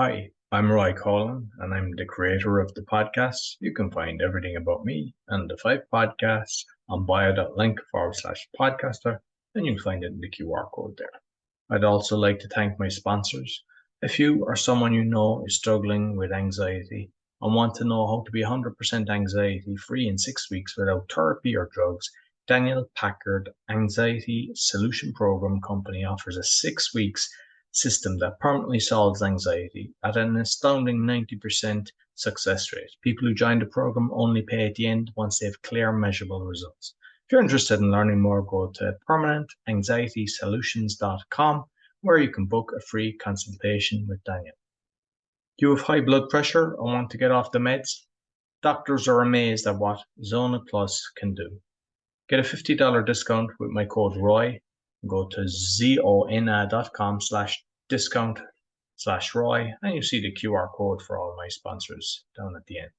Hi, I'm Roy Colin, and I'm the creator of the podcast. You can find everything about me and the 5 podcasts on bio.link/podcaster, and you'll find it in the QR code there. I'd also like to thank my sponsors. If you or someone you know is struggling with anxiety and want to know how to be 100% anxiety free in 6 weeks without therapy or drugs, Daniel Packard Anxiety Solution Program Company offers a 6 weeks system that permanently solves anxiety at an astounding 90% success rate. People who join the program only pay at the end once they have clear, measurable results. If you're interested in learning more, go to permanentanxietysolutions.com where you can book a free consultation with Daniel. Do you have high blood pressure and want to get off the meds? Doctors are amazed at what Zona Plus can do. Get a $50 discount with my code ROY. Go to zona.com/discount/ROY and you see the QR code for all my sponsors down at the end.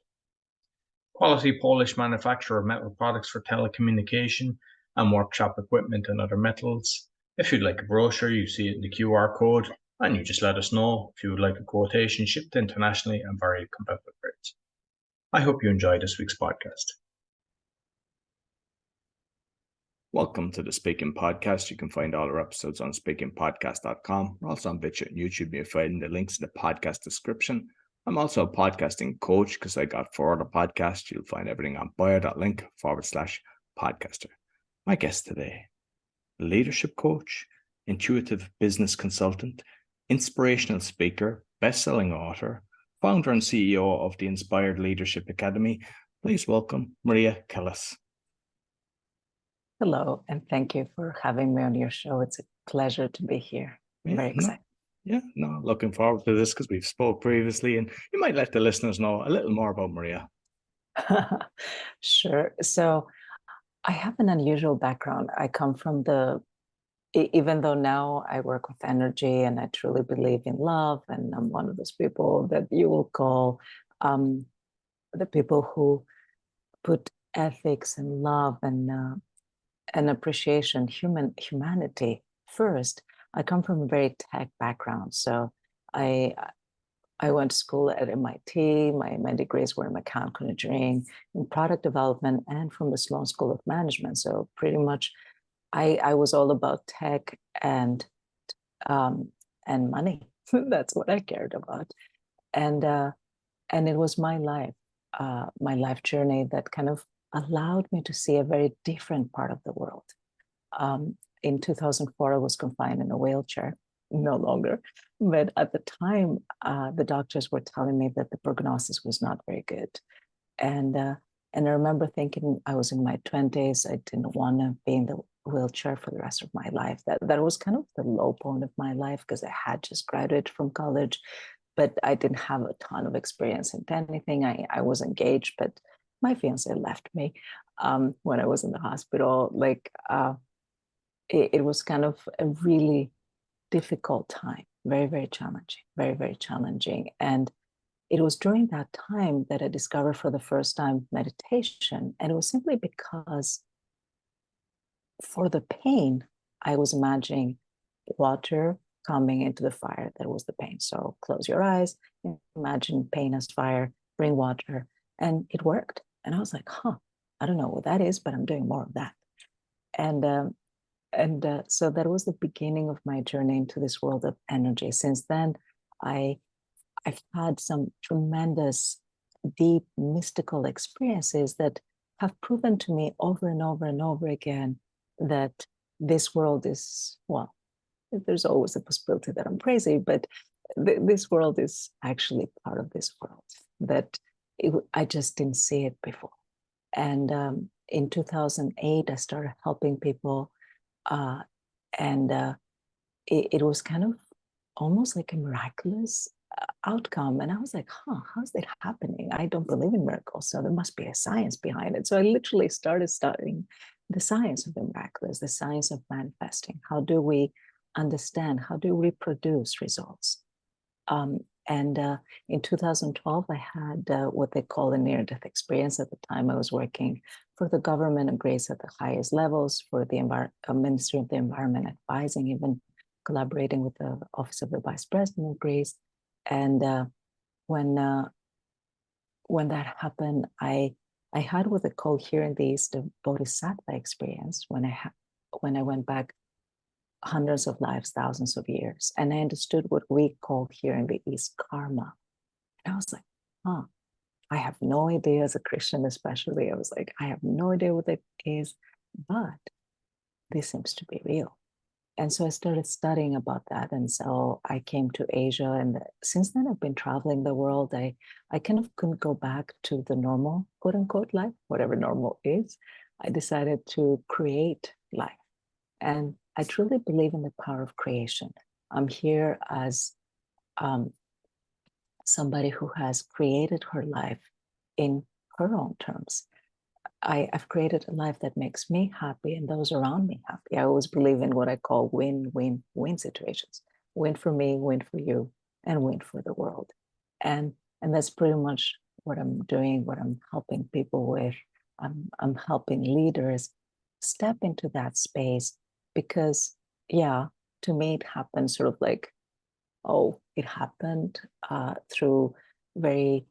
Quality Polish manufacturer of metal products for telecommunication and workshop equipment and other metals. If you'd like a brochure, you see it in the QR code and you just let us know if you would like a quotation shipped internationally and very competitive rates. I hope you enjoyed this week's podcast. Welcome to the Speaking Podcast. You can find all our episodes on speakingpodcast.com. We're also on BitChute and YouTube. You'll find the links in the podcast description. I'm also a podcasting coach because I got 4 other podcasts. You'll find everything on bio.link/podcaster. My guest today, leadership coach, intuitive business consultant, inspirational speaker, best-selling author, founder and CEO of the Inspired Leadership Academy. Please welcome Maria Kellis. Hello, and thank you for having me on your show. It's a pleasure to be here. I'm very excited. Looking forward to this because we've spoke previously, and you might let the listeners know a little more about Maria. Sure. So I have an unusual background. I come from even though now I work with energy and I truly believe in love, and I'm one of those people that you will call the people who put ethics and love and appreciation, humanity first. I come from a very tech background. So I went to school at MIT. My degrees were in mechanical engineering, in product development, and from the Sloan School of Management. So pretty much I was all about tech and money. That's what I cared about. And it was my life journey that kind of allowed me to see a very different part of the world. In 2004, I was confined in a wheelchair, no longer. But at the time, the doctors were telling me that the prognosis was not very good. And I remember thinking, I was in my 20s, I didn't want to be in the wheelchair for the rest of my life. That was kind of the low point of my life because I had just graduated from college, but I didn't have a ton of experience in anything. I was engaged, but my fiance left me when I was in the hospital. It was kind of a really difficult time, very, very challenging, very, very challenging. And it was during that time that I discovered for the first time meditation. And it was simply because for the pain, I was imagining water coming into the fire. That was the pain. So close your eyes, imagine pain as fire, bring water, and it worked. And I was like, I don't know what that is, but I'm doing more of that. And so that was the beginning of my journey into this world of energy. Since then, I've had some tremendous, deep, mystical experiences that have proven to me over and over and over again that this world is, well, there's always a possibility that I'm crazy, but this world is actually part of this world, that I just didn't see it before. And in 2008, I started helping people. It was kind of almost like a miraculous outcome. And I was like, how's that happening? I don't believe in miracles, so there must be a science behind it. So I literally started studying the science of the miraculous, the science of manifesting. How do we understand? How do we produce results? In 2012, I had what they call a near-death experience. At the time, I was working for the government of Greece at the highest levels, for the Ministry of the Environment, advising, even collaborating with the Office of the Vice President of Greece. And when that happened, I had what they call here in the East the bodhisattva experience when I went back hundreds of lives, thousands of years, and I understood what we call here in the East karma. And I was like, huh, I have no idea as a Christian, especially. I was like, I have no idea what that is, but this seems to be real. And so I started studying about that. And so I came to Asia. And since then, I've been traveling the world. I kind of couldn't go back to the normal, quote unquote, life, whatever normal is. I decided to create life. And I truly believe in the power of creation. I'm here as somebody who has created her life in her own terms. I've created a life that makes me happy and those around me happy. I always believe in what I call win-win-win situations. Win for me, win for you, and win for the world. And that's pretty much what I'm doing, what I'm helping people with. I'm helping leaders step into that space because, yeah, to me, it happened sort of like, oh, it happened through very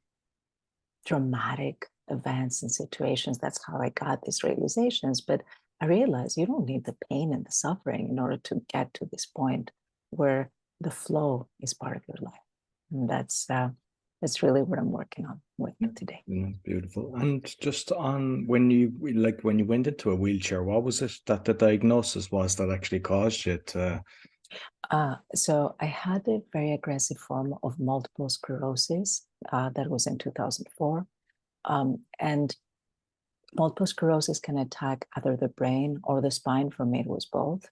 dramatic events and situations. That's how I got these realizations. But I realized you don't need the pain and the suffering in order to get to this point where the flow is part of your life. And that's really what I'm working on with today. That's beautiful. And just on when you went into a wheelchair, what was it that the diagnosis was that actually caused you to? So I had a very aggressive form of multiple sclerosis. That was in 2004. And multiple sclerosis can attack either the brain or the spine. For me, it was both.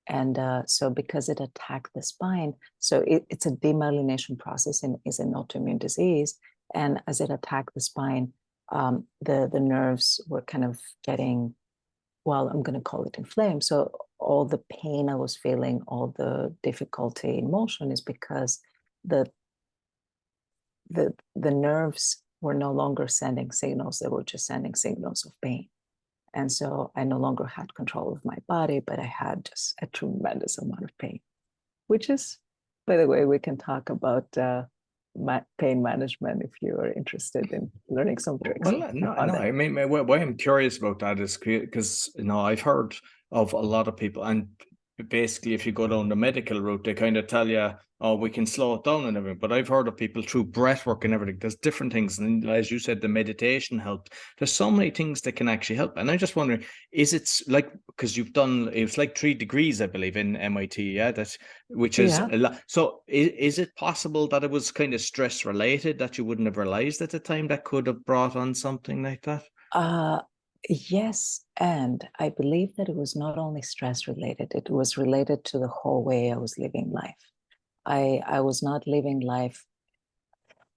And so because it attacked the spine, so it's a demyelination process and is an autoimmune disease. And as it attacked the spine, the nerves were kind of getting, well, I'm going to call it inflamed. So all the pain I was feeling, all the difficulty in motion is because the nerves were no longer sending signals. They were just sending signals of pain. And so I no longer had control of my body, but I had just a tremendous amount of pain, which is, by the way, we can talk about pain management if you are interested in learning some tricks. Well, no. I mean, why I'm curious about that is because I've heard of a lot of people, and basically, if you go down the medical route, they kind of tell you, "Oh, we can slow it down and everything." But I've heard of people through breath work and everything. There's different things, and as you said, the meditation helped. There's so many things that can actually help. And I'm just wondering, is it like because you've done? It's like 3 degrees, I believe, in MIT. Yeah, which is a lot. So is it possible that it was kind of stress related that you wouldn't have realized at the time that could have brought on something like that? Yes, and I believe that it was not only stress related, it was related to the whole way I was living life. I was not living life.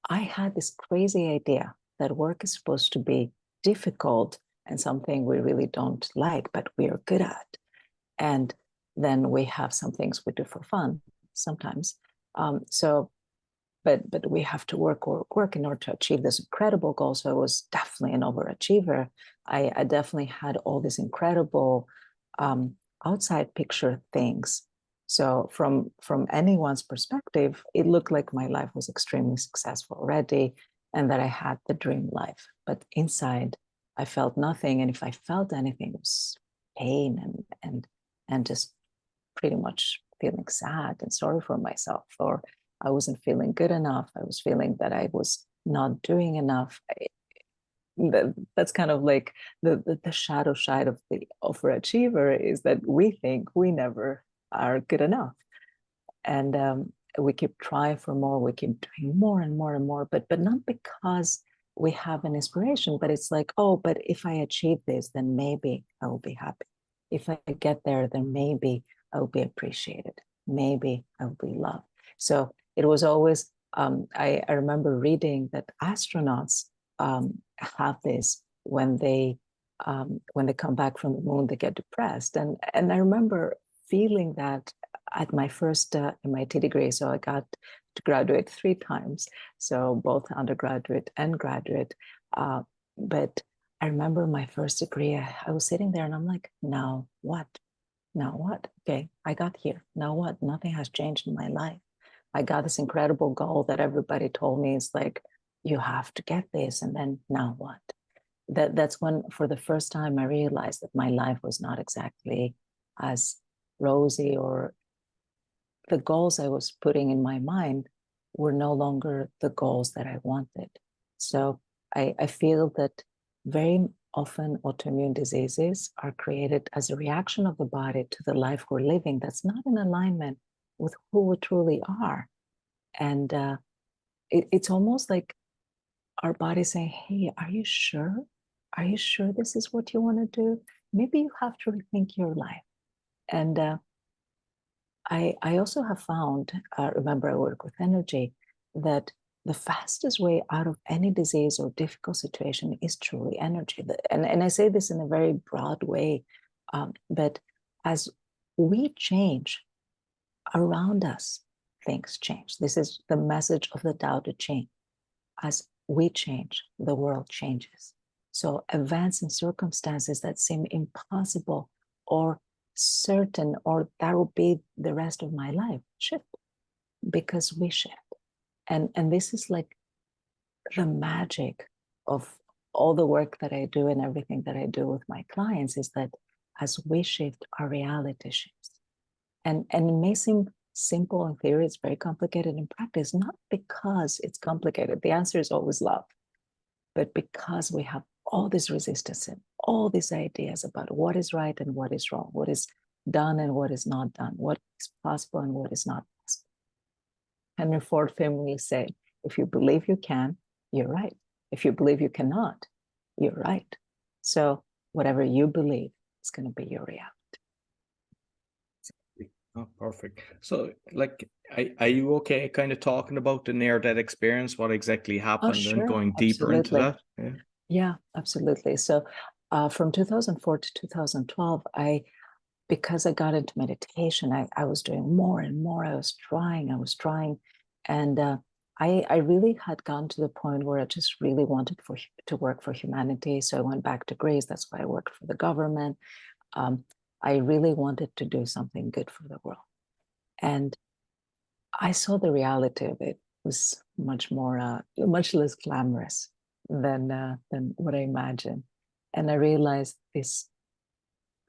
I had this crazy idea that work is supposed to be difficult and something we really don't like, but we are good at. And then we have some things we do for fun sometimes. But we have to work in order to achieve this incredible goal. So I was definitely an overachiever. I definitely had all these incredible outside picture things. So from anyone's perspective, it looked like my life was extremely successful already and that I had the dream life. But inside, I felt nothing. And if I felt anything, it was pain and just pretty much feeling sad and sorry for myself, or I wasn't feeling good enough. I was feeling that I was not doing enough. That's kind of like the shadow side of the overachiever is that we think we never are good enough. And we keep trying for more. We keep doing more and more and more, but not because we have an inspiration, but it's like, oh, but if I achieve this, then maybe I will be happy. If I get there, then maybe I will be appreciated. Maybe I will be loved. So it was always, I remember reading that astronauts have this when they come back from the moon, they get depressed. And I remember feeling that at my first MIT degree. So I got to graduate 3 times, so both undergraduate and graduate. But I remember my first degree, I was sitting there and I'm like, now what? Now what? Okay, I got here. Now what? Nothing has changed in my life. I got this incredible goal that everybody told me is like, you have to get this, and then now what? That's when, for the first time, I realized that my life was not exactly as rosy, or the goals I was putting in my mind were no longer the goals that I wanted. So I feel that very often autoimmune diseases are created as a reaction of the body to the life we're living that's not in alignment with who we truly are. And it's almost like our body saying, hey, are you sure? Are you sure this is what you want to do? Maybe you have to rethink your life. And I also have found, remember I work with energy, that the fastest way out of any disease or difficult situation is truly energy. And I say this in a very broad way, but as we change around us, things change. This is the message of the Tao Te Ching. As we change, the world changes. So events and circumstances that seem impossible or certain, or that will be the rest of my life, shift because we shift. And this is like the magic of all the work that I do and everything that I do with my clients, is that as we shift, our reality shifts. And it may seem simple in theory, it's very complicated in practice, not because it's complicated. The answer is always love, but because we have all this resistance and all these ideas about what is right and what is wrong, what is done and what is not done, what is possible and what is not possible. Henry Ford famously said, if you believe you can, you're right. If you believe you cannot, you're right. So whatever you believe is going to be your reality. Oh, perfect. So, like, are you okay kind of talking about the near-death experience, what exactly happened, sure, and going deeper into that? Yeah, absolutely. So from 2004 to 2012, because I got into meditation, I was doing more and more. I was trying. And I really had gone to the point where I just really wanted to work for humanity. So I went back to Greece. That's why I worked for the government. I really wanted to do something good for the world. And I saw the reality of it was much less glamorous than what I imagined. And I realized these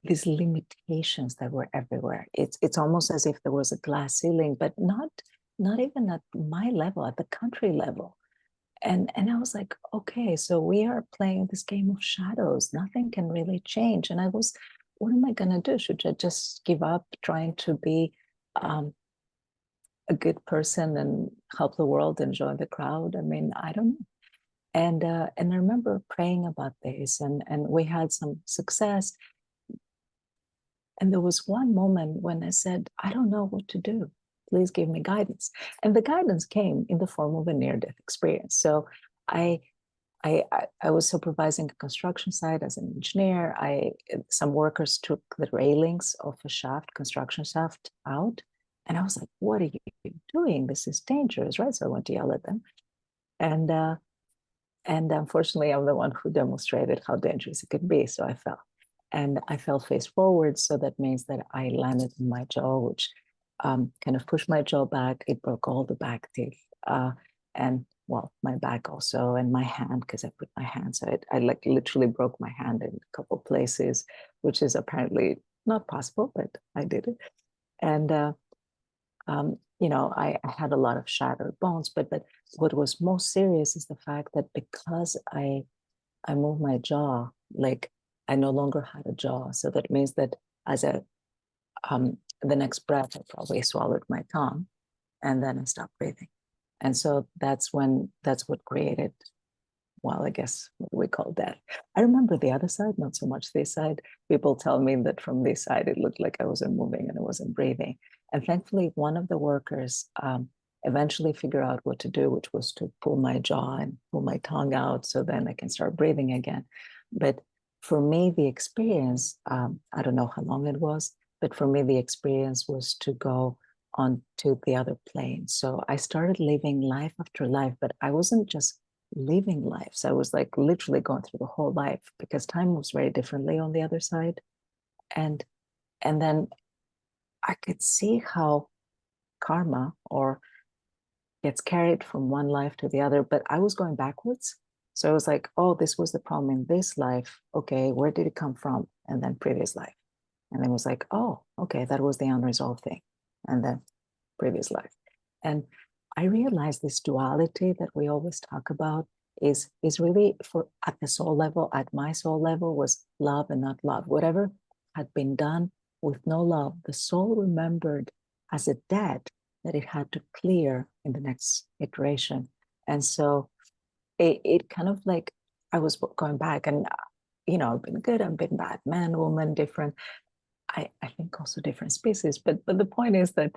limitations that were everywhere. It's almost as if there was a glass ceiling, but not even at my level, at the country level. And I was like, okay, so we are playing this game of shadows. Nothing can really change. And what am I going to do? Should I just give up trying to be a good person and help the world and join the crowd? I mean, I don't know. And I remember praying about this, and we had some success. And there was one moment when I said, I don't know what to do. Please give me guidance. And the guidance came in the form of a near-death experience. So I was supervising a construction site as an engineer. Some workers took the railings of a construction shaft out. And I was like, what are you doing? This is dangerous, right? So I went to yell at them. And unfortunately, I'm the one who demonstrated how dangerous it could be. So I fell. And I fell face forward. So that means that I landed in my jaw, which kind of pushed my jaw back. It broke all the back teeth. And well, my back also, and my hand, because I put my hand. So I like literally broke my hand in a couple of places, which is apparently not possible, but I did it. And, I had a lot of shattered bones, but what was most serious is the fact that because I moved my jaw, like I no longer had a jaw. So that means that the next breath, I probably swallowed my tongue, and then I stopped breathing. And so that's what created, well, I guess what we call death. I remember the other side, not so much this side. People tell me that from this side, it looked like I wasn't moving and I wasn't breathing. And thankfully, one of the workers eventually figured out what to do, which was to pull my jaw and pull my tongue out so then I can start breathing again. But for me, the experience, I don't know how long it was, but for me, the experience was to go on to the other plane. So I started living life after life, but I wasn't just living life. So I was like literally going through the whole life, because time moves very differently on the other side. And then I could see how karma, or gets carried from one life to the other, but I was going backwards. So I was like, oh, this was the problem in this life. Okay, where did it come from? And then previous life. And then it was like, oh, okay, that was the unresolved thing. And then previous life. And I realized this duality that we always talk about is really for at the soul level, at my soul level, was love and not love. Whatever had been done with no love, the soul remembered as a debt that it had to clear in the next iteration. And so it kind of like I was going back and, I've been good, I've been bad, man, woman, different. I think also different species. But the point is that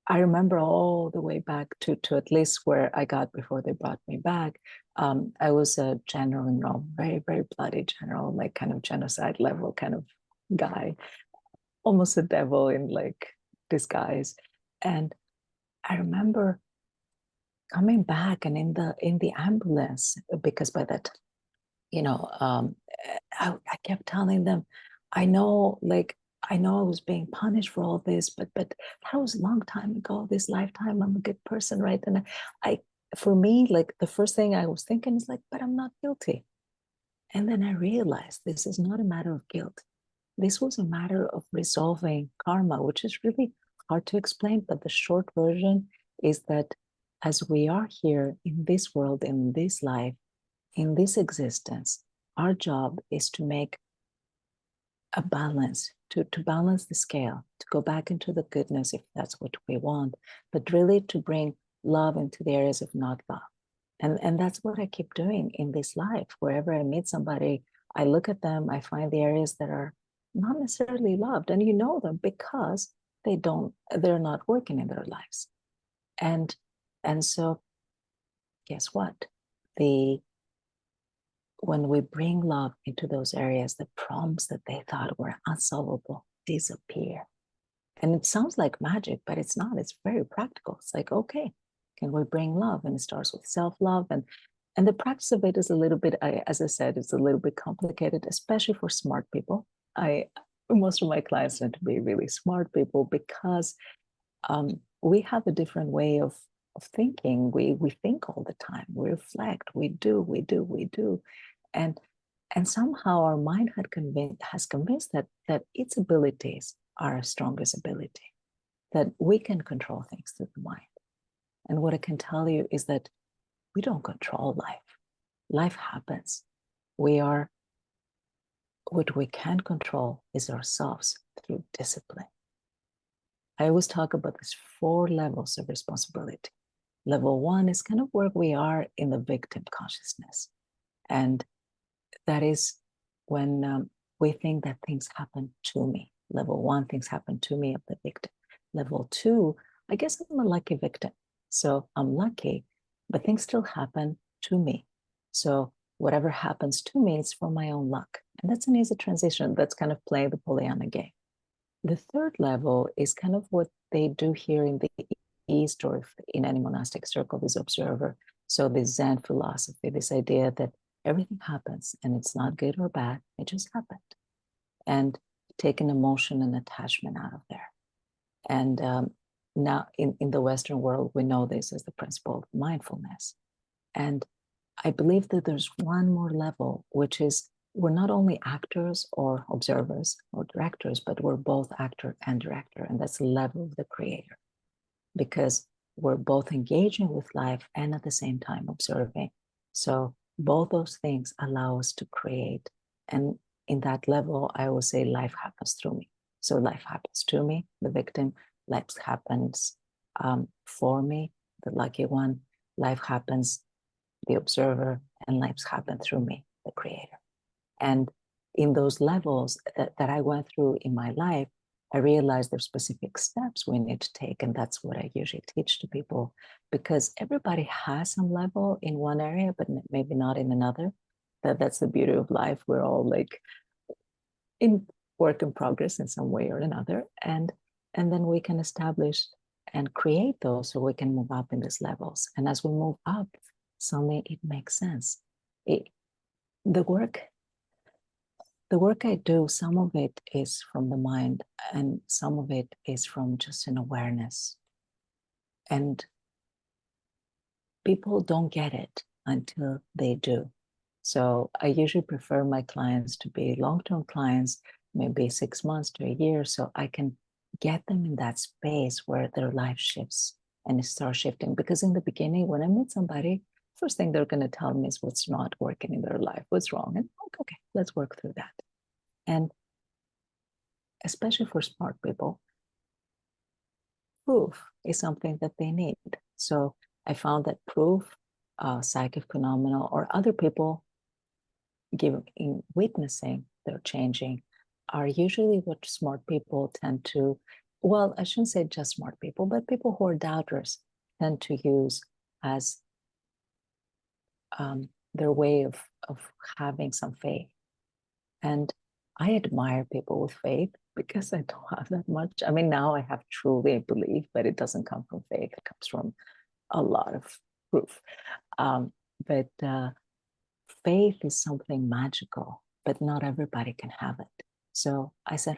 I remember all the way back to at least where I got before they brought me back. I was a general in Rome, very, very bloody general, like kind of genocide level kind of guy, almost a devil in like disguise. And I remember coming back and in the ambulance, because by that, I kept telling them, I know I was being punished for all this, but that was a long time ago, this lifetime, I'm a good person, right? And for me, like the first thing I was thinking is like, but I'm not guilty. And then I realized this is not a matter of guilt. This was a matter of resolving karma, which is really hard to explain, but the short version is that as we are here in this world, in this life, in this existence, our job is to make a balance, to balance the scale, to go back into the goodness if that's what we want, but really to bring love into the areas of not love. And that's what I keep doing in this life. Wherever I meet somebody, I look at them, I find the areas that are not necessarily loved, and you know them because they're not working in their lives. And so guess what? When we bring love into those areas, the problems that they thought were unsolvable disappear. And it sounds like magic, but it's not. It's very practical. It's like, okay, can we bring love? And it starts with self-love. And the practice of it is a little bit, as I said, it's a little bit complicated, especially for smart people. Most of my clients tend to be really smart people because we have a different way of thinking. We think all the time. We reflect. We do. And somehow our mind has convinced that its abilities are our strongest ability, that we can control things through the mind. And what I can tell you is that we don't control life. Life happens. What we can control is ourselves through discipline. I always talk about these 4 levels of responsibility. Level 1 is kind of where we are in the victim consciousness. And that is when we think that things happen to me. Level 1, things happen to me of the victim. Level 2, I guess I'm a lucky victim. So I'm lucky, but things still happen to me. So whatever happens to me is from my own luck. And that's an easy transition. That's kind of playing the Pollyanna game. The 3rd level is kind of what they do here in the East or in any monastic circle, this observer. So this Zen philosophy, this idea that everything happens and it's not good or bad, it just happened. And take an emotion and attachment out of there. And now in the Western world, we know this as the principle of mindfulness. And I believe that there's one more level, which is we're not only actors or observers or directors, but we're both actor and director. And that's the level of the creator, because we're both engaging with life and at the same time observing. So both those things allow us to create. And in that level, I always say life happens through me. So life happens to me, the victim. Life happens for me, the lucky one. Life happens, the observer, and life happens through me, the creator. And in those levels that I went through in my life, I realized there's specific steps we need to take. And that's what I usually teach to people, because everybody has some level in one area, but maybe not in another. That's the beauty of life. We're all like in work in progress in some way or another. And then we can establish and create those so we can move up in these levels. And as we move up, suddenly it makes sense. The work I do, some of it is from the mind and some of it is from just an awareness. And people don't get it until they do. So I usually prefer my clients to be long-term clients, maybe 6 months to a year, so I can get them in that space where their life shifts and it starts shifting. Because in the beginning, when I meet somebody, first thing they're going to tell me is what's not working in their life, what's wrong. And I'm like, okay, let's work through that. And especially for smart people, proof is something that they need. So I found that proof, psychic phenomena, or other people witnessing they're changing are usually what smart people tend to, well, I shouldn't say just smart people, but people who are doubters tend to use as their way of having some faith. And I admire people with faith because I don't have that much. I mean, now I have truly belief, but it doesn't come from faith. It comes from a lot of proof. But faith is something magical, but not everybody can have it. So I said,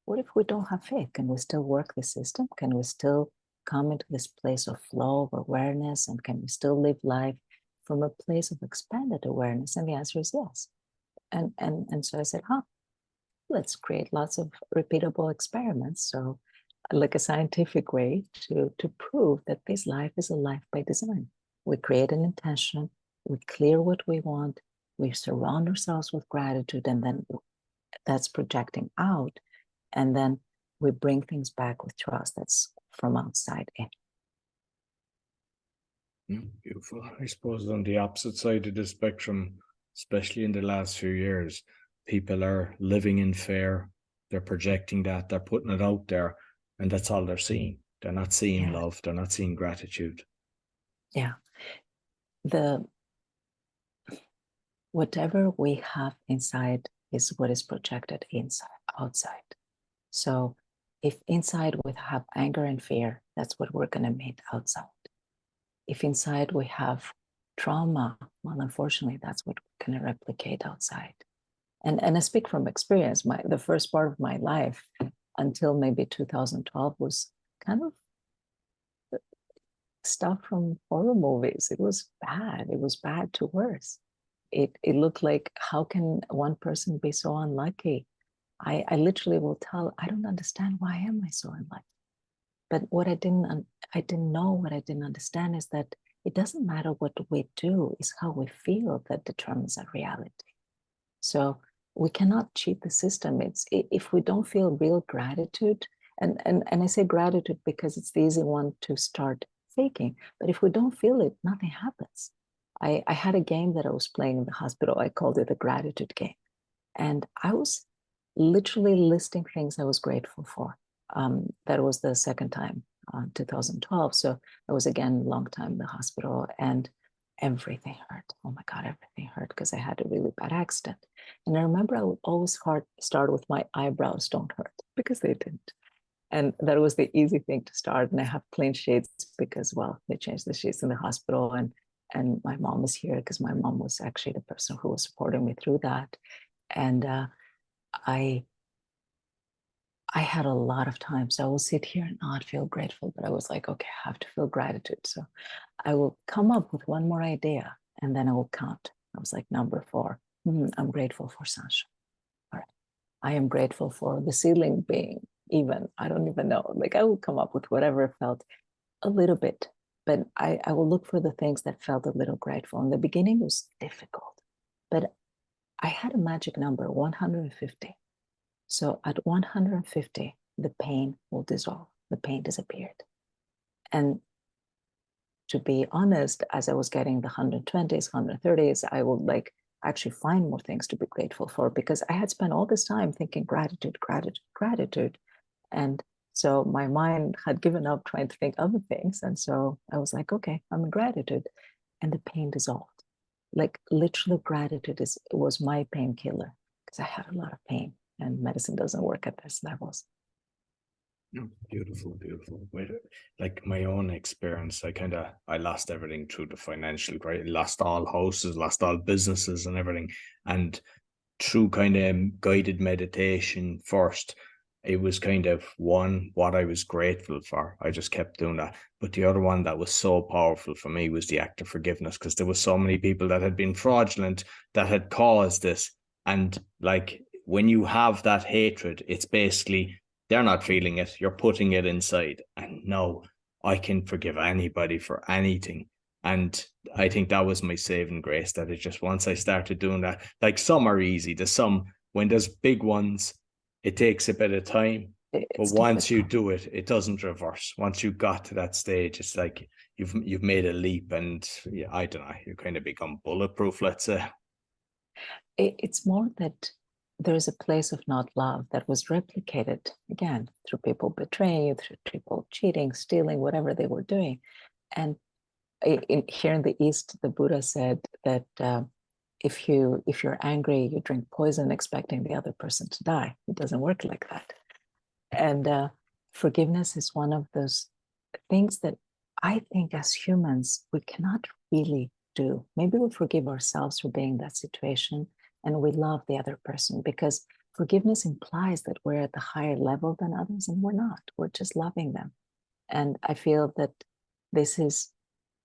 what if we don't have faith? Can we still work the system? Can we still come into this place of flow of awareness? And can we still live life from a place of expanded awareness? And the answer is yes. And so I said, let's create lots of repeatable experiments. So like a scientific way to prove that this life is a life by design. We create an intention, we clear what we want, we surround ourselves with gratitude, and then that's projecting out. And then we bring things back with trust that's from outside in. Beautiful. I suppose on the opposite side of the spectrum, especially in the last few years, people are living in fear. They're projecting that, they're putting it out there, and that's all they're seeing. They're not seeing love, they're not seeing gratitude. Yeah. Whatever we have inside is what is projected outside. So if inside we have anger and fear, that's what we're going to meet outside. If inside we have trauma, well, unfortunately, that's what we're going to replicate outside. And I speak from experience. The first part of my life until maybe 2012 was kind of stuff from horror movies. It was bad. It was bad to worse. It looked like, how can one person be so unlucky? I literally will tell, I don't understand, why am I so unlucky? But what I didn't understand is that it doesn't matter what we do, it's how we feel that determines our reality. So we cannot cheat the system. If we don't feel real gratitude, and I say gratitude because it's the easy one to start faking, but if we don't feel it, nothing happens. I had a game that I was playing in the hospital. I called it the gratitude game. And I was literally listing things I was grateful for. That was the second time, 2012. So I was again a long time in the hospital, and everything hurt. Oh my God, everything hurt because I had a really bad accident. And I remember I would always start with my eyebrows don't hurt, because they didn't. And that was the easy thing to start. And I have clean sheets because, well, they changed the sheets in the hospital, and my mom was here because my mom was actually the person who was supporting me through that. And I had a lot of times I will sit here and not feel grateful, but I was like, okay, I have to feel gratitude. So I will come up with one more idea, and then I will count. I was like, number 4, I'm grateful for sunshine. All right. I am grateful for the ceiling being even. I don't even know. Like, I will come up with whatever felt a little bit, but I will look for the things that felt a little grateful. In the beginning, it was difficult, but I had a magic number, 150. So at 150, the pain will dissolve. The pain disappeared. And to be honest, as I was getting the 120s, 130s, I would like actually find more things to be grateful for, because I had spent all this time thinking gratitude, gratitude, gratitude. And so my mind had given up trying to think other things. And so I was like, okay, I'm in gratitude. And the pain dissolved. Like, literally, gratitude was my painkiller, because I had a lot of pain, and medicine doesn't work at these levels. Beautiful, beautiful. Like my own experience, I lost everything through the financial crisis. Lost all houses, lost all businesses and everything. And through kind of guided meditation first, it was kind of one, what I was grateful for. I just kept doing that. But the other one that was so powerful for me was the act of forgiveness, because there was so many people that had been fraudulent, that had caused this. And like, when you have that hatred, it's basically, they're not feeling it, you're putting it inside. And no, I can forgive anybody for anything. And I think that was my saving grace, that it just, once I started doing that, like, some are easy. There's some, when there's big ones, it takes a bit of time. But once you do it, it doesn't reverse. Once you got to that stage, it's like you've made a leap, and yeah, I don't know, you kind of become bulletproof, let's say. It's more that there's a place of not love that was replicated again through people betraying you, through people cheating, stealing, whatever they were doing. And here in the East, the Buddha said that if you're angry, you drink poison expecting the other person to die. It doesn't work like that. And forgiveness is one of those things that I think as humans, we cannot really do. Maybe we forgive ourselves for being in that situation, and we love the other person, because forgiveness implies that we're at the higher level than others, and we're not. We're just loving them. And I feel that this is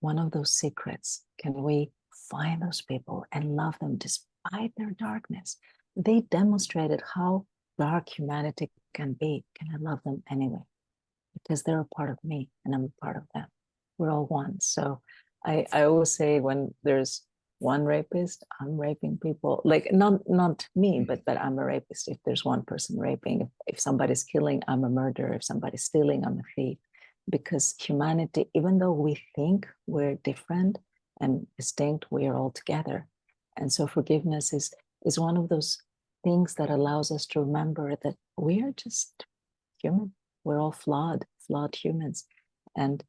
one of those secrets. Can we find those people and love them despite their darkness? They demonstrated how dark humanity can be. Can I love them anyway? Because they're a part of me and I'm a part of them. We're all one. So I always say, when there's one rapist, I'm raping people. Like, not me, but I'm a rapist. If there's one person raping, if somebody's killing, I'm a murderer. If somebody's stealing, I'm a thief. Because humanity, even though we think we're different and distinct, we are all together. And so forgiveness is one of those things that allows us to remember that we are just human. We're all flawed humans. And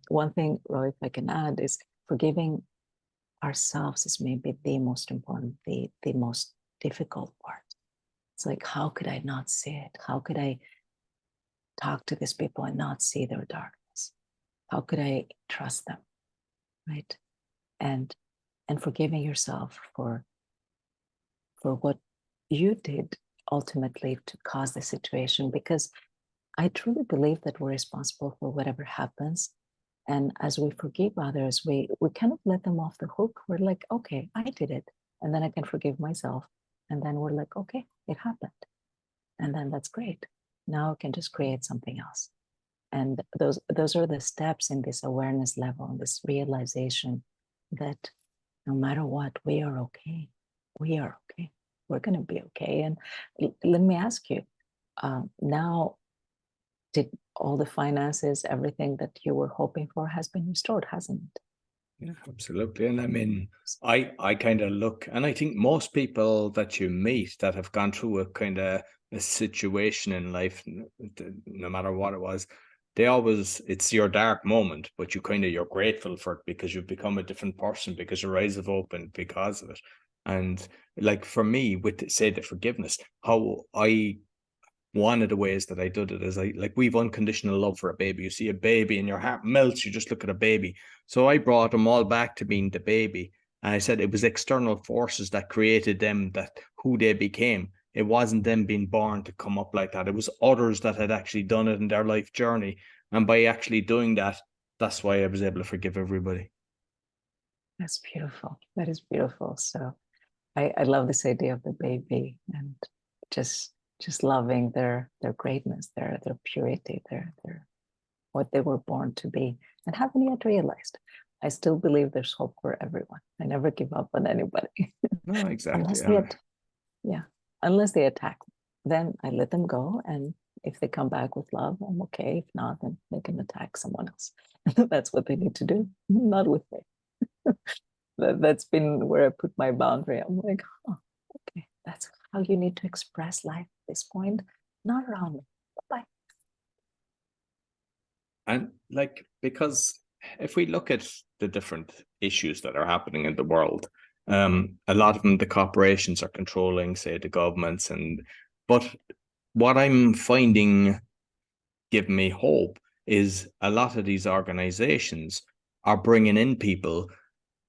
one thing, Roy, if I can add, is forgiving ourselves is maybe the most important, the most difficult part. It's like, how could I not see it? How could I talk to these people and not see their darkness? How could I trust them, right? And forgiving yourself for what you did ultimately to cause the situation, because I truly believe that we're responsible for whatever happens. And as we forgive others, we kind of let them off the hook. We're like, okay, I did it, and then I can forgive myself. And then we're like, okay, it happened. And then that's great. Now I can just create something else. And those are the steps in this awareness level, this realization that no matter what, we are okay. We are okay. We're going to be okay. And let me ask you, now, did all the finances, everything that you were hoping for has been restored, hasn't it? Yeah, absolutely. And I mean, I kind of look, and I think most people that you meet that have gone through a kind of a situation in life, no matter what it was, they always, it's your dark moment, but you're grateful for it, because you've become a different person, because your eyes have opened because of it. And like, for me, with, say, the forgiveness, how one of the ways that I did it is, we've unconditional love for a baby. You see a baby and your heart melts, you just look at a baby. So I brought them all back to being the baby. And I said it was external forces that created them, that who they became. It wasn't them being born to come up like that. It was others that had actually done it in their life journey. And by actually doing that, that's why I was able to forgive everybody. That's beautiful. That is beautiful. So I love this idea of the baby, and just loving their greatness, their purity, their what they were born to be, and haven't yet realized. I still believe there's hope for everyone. I never give up on anybody. No, exactly. Unless they attack, then I let them go. And if they come back with love, I'm okay. If not, then they can attack someone else. That's what they need to do, not with me. That's been where I put my boundary. I'm like, oh, okay, that's how you need to express life at this point, not around me. Bye-bye. And like, because if we look at the different issues that are happening in the world, a lot of them, the corporations are controlling, say, the governments, but what I'm finding giving me hope is a lot of these organizations are bringing in people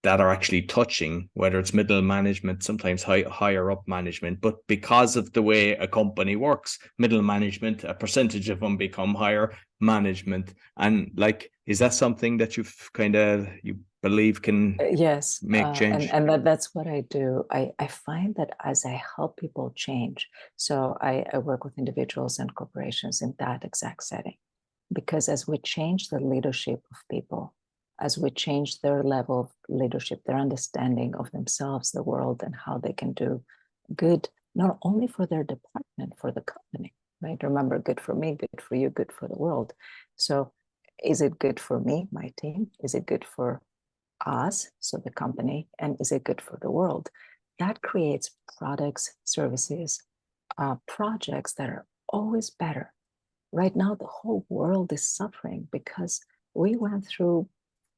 that are actually touching, whether it's middle management, sometimes higher up management. But because of the way a company works, middle management, a percentage of them become higher management. And like, is that something that you believe can yes, make change? and that's what I do. I find that as I help people change, so I work with individuals and corporations in that exact setting, because as we change the leadership of people, as we change their level of leadership, their understanding of themselves, the world, and how they can do good, not only for their department, for the company, right? Remember, good for me, good for you, good for the world. So is it good for me, my team? Is it good for us, so the company? And is it good for the world? That creates products, services, projects that are always better. Right now, the whole world is suffering because we went through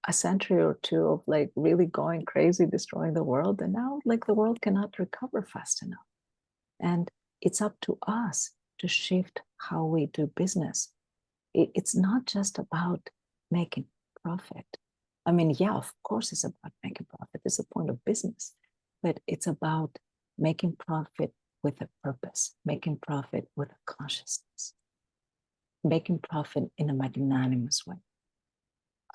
a century or two of like really going crazy, destroying the world. And now like the world cannot recover fast enough. And it's up to us to shift how we do business. It's not just about making profit. I mean, yeah, of course it's about making profit. It's a point of business, but it's about making profit with a purpose, making profit with a consciousness, making profit in a magnanimous way.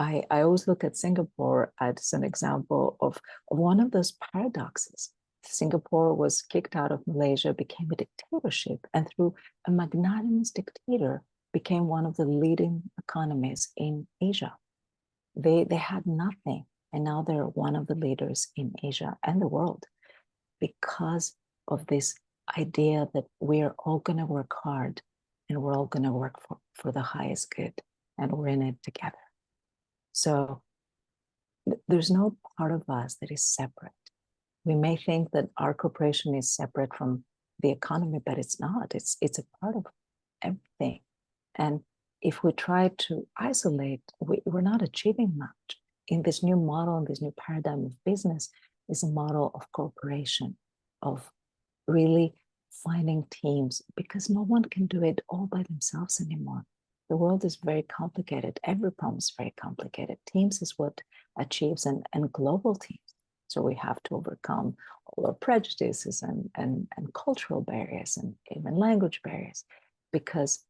I always look at Singapore as an example of one of those paradoxes. Singapore was kicked out of Malaysia, became a dictatorship, and through a magnanimous dictator, became one of the leading economies in Asia. They had nothing, and now they're one of the leaders in Asia and the world because of this idea that we're all going to work hard and we're all going to work for the highest good, and we're in it together. So there's no part of us that is separate. We may think that our corporation is separate from the economy, but it's not. It's a part of everything. And if we try to isolate, we're not achieving much. In this new model, in this new paradigm of business, is a model of cooperation, of really finding teams, because no one can do it all by themselves anymore. The world is very complicated. Every problem is very complicated. Teams is what achieves, and global teams. So we have to overcome all our prejudices and cultural barriers and even language barriers, because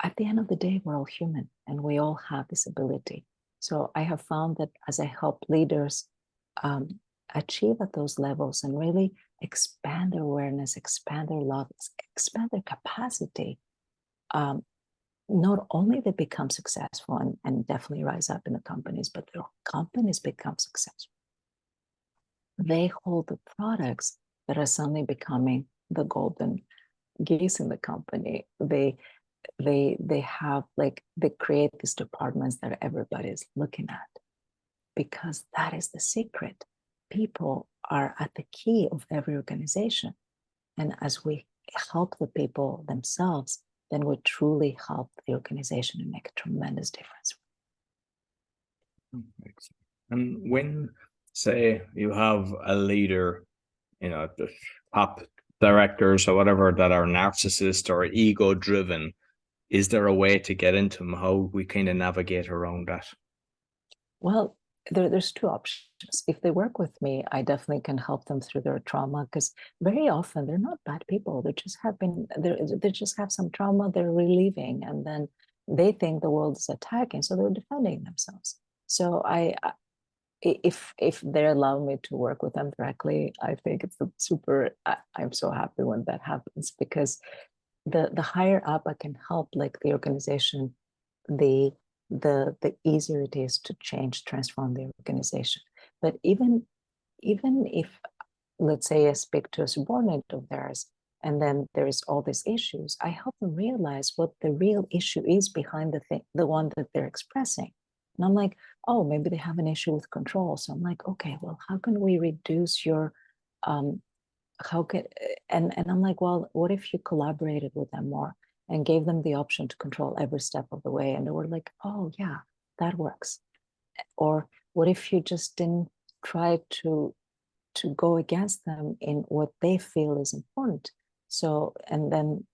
at the end of the day, we're all human and we all have this ability. So I have found that as I help leaders achieve at those levels and really expand their awareness, expand their love, expand their capacity, not only they become successful and definitely rise up in the companies, but their companies become successful. They hold the products that are suddenly becoming the golden geese in the company. They have they create these departments that everybody's looking at, because that is the secret. People are at the key of every organization. And as we help the people themselves, then we truly help the organization and make a tremendous difference. And when, say, you have a leader, the top directors or whatever that are narcissist or ego driven, is there a way to get into them? How we kind of navigate around that? Well, there's two options. If they work with me, I definitely can help them through their trauma, because very often they're not bad people. They just they just have some trauma they're relieving, and then they think the world is attacking, so they're defending themselves. So if they allow me to work with them directly, I think it's super. I'm so happy when that happens, because the higher up I can help, like the organization, the easier it is to change, transform the organization. But even if, let's say, I speak to a subordinate of theirs, and then there's all these issues, I help them realize what the real issue is behind the one that they're expressing. And I'm like, oh, maybe they have an issue with control. So I'm like, okay, well, how can we reduce your and I'm like, well, what if you collaborated with them more and gave them the option to control every step of the way? And they were like, oh yeah, that works. Or what if you just didn't try to go against them in what they feel is important? So, and then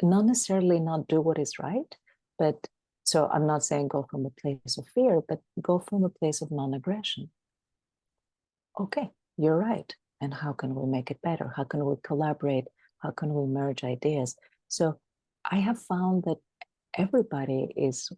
not necessarily not do what is right, but so I'm not saying go from a place of fear, but go from a place of non-aggression. okay, you're right. And how can we make it better? How can we collaborate? How can we merge ideas? So I have found that everybody is